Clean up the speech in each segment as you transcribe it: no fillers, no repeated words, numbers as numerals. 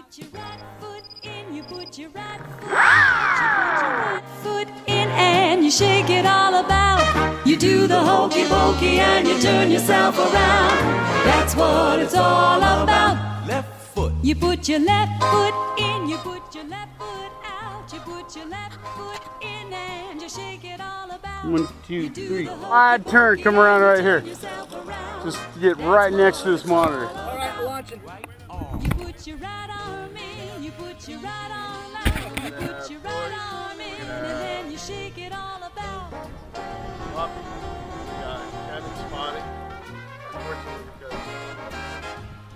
put your right foot in, you put your right foot in, you put your right foot in and you shake it all about. You do the hokey pokey and you turn yourself around. That's what it's all about. Left foot. You put your left foot in, you put your left foot out. You put your left foot in and you shake it all about. 1, 2, 3. Wide turn. Come around right here. Just get right next to this monitor. All right, launching. You put your right arm in, you put your right arm out. You put your right arm in and then you shake it all about. Up. Got him spotted. Unfortunately, because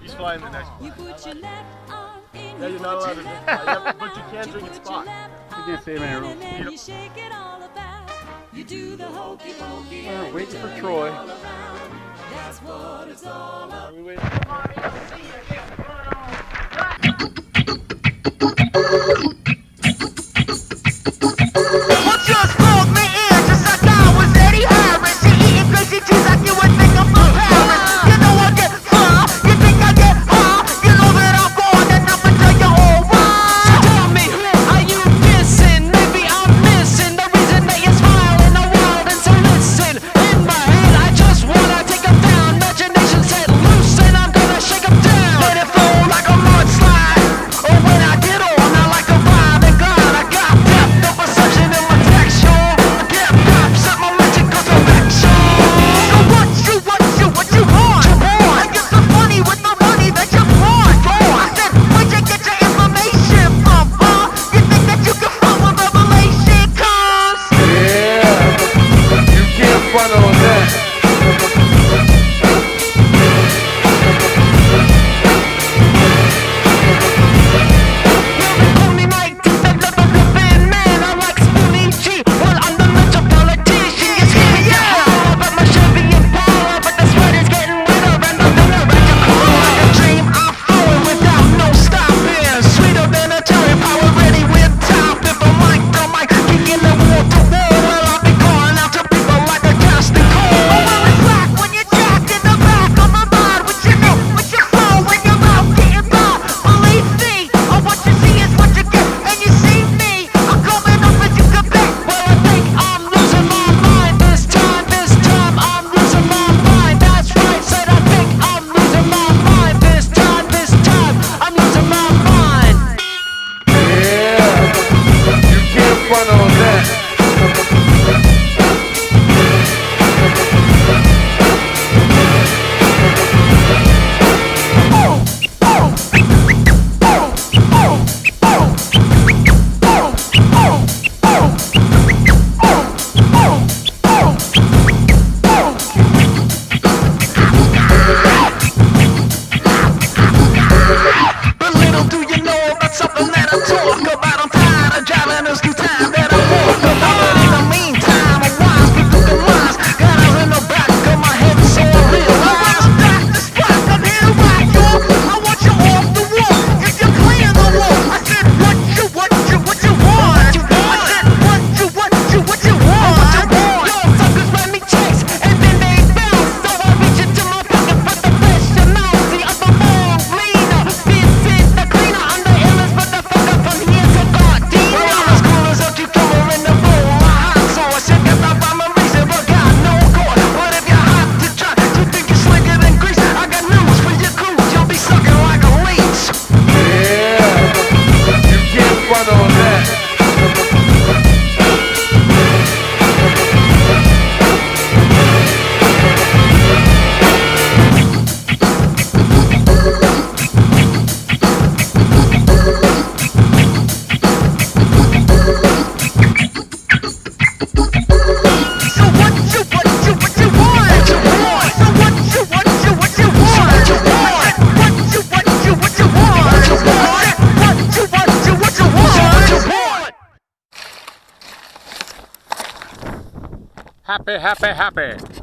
he's flying the next one. You put your left arm in, Yeah, you're not allowed to drink spot. But you can drink in spot. You can't say many rules. and then you shake it all about. You do the hokey pokey and We're waiting you for turn it Troy. all around. That's what it's all about. We waiting. Just pulled me in just like I was Eddie Harris. You're eating crazy cheese like you would think I'm from Paris. You know I get far, you think I get high. You know that I'm born and I'm until you're all right. So tell me, are you missing? Maybe I'm missing the reason that you smile in the world. And so listen, in my head I just wanna take 'em down. Imagination set loose and I'm gonna shake 'em down. Let it flow like a mudslide. Oh, when I get on, I like a vibe and glide. I got depth of perception in my texture. I get props at my magical direction. So what you want? I get so funny with the money that you want. I said, where'd you get your information from, huh? You think that you can find where revelation comes? Yeah. You can't front on that. Only night to the level living man. I'm like Spoonie G. Well, I'm the metropolitan. You see me get high, but my Chevy Impala. But the sweat is getting wetter and the winter at your core. Like a dream, I'm flowing without no stopping. Sweeter than a cherry, power ready with top. If I'm like the mic, kicking the wall to wall. Well, I'll be calling out to people like a casting call. Oh, well, it's like when you're jacked in the back of my mind. What you know, what you fall when your mouth getting by. Believe me, or what you see is what you get. And you see me, I'm coming up as you can bet. Well, I think I'm losing my mind this time I'm losing my mind. That's right, said I think I'm losing my mind this time I'm losing my mind. Yeah. You can't front on that. But little do you know about something that I talk about. I'm tired of driving this new time that I walk about. But in the meantime, I'm wise people can rise. Got eyes in the back of my head, so real. I wanna start the spot, I'm here to rock you. I want you off the wall, if you clear the wall. I said, what you want? I said, what you want? Yo, suckers write me checks, and then they bounce. So I reach into my pocket for the best amount. The other more leaner, this is the cleaner. I'm the illest motherfucker from here to Gardena. Well, I'm as cool as a cucumber in the bowl. I hot sauce, you can stop by my reason, but got no cause. But if you're hot to try, you think you're slicker than grease. I got news for your crew, you'll be sucking like a leech. Yeah. You can't front on that. So what you want? So what you want? So what you want? What you want? What you want? Happy, happy, happy.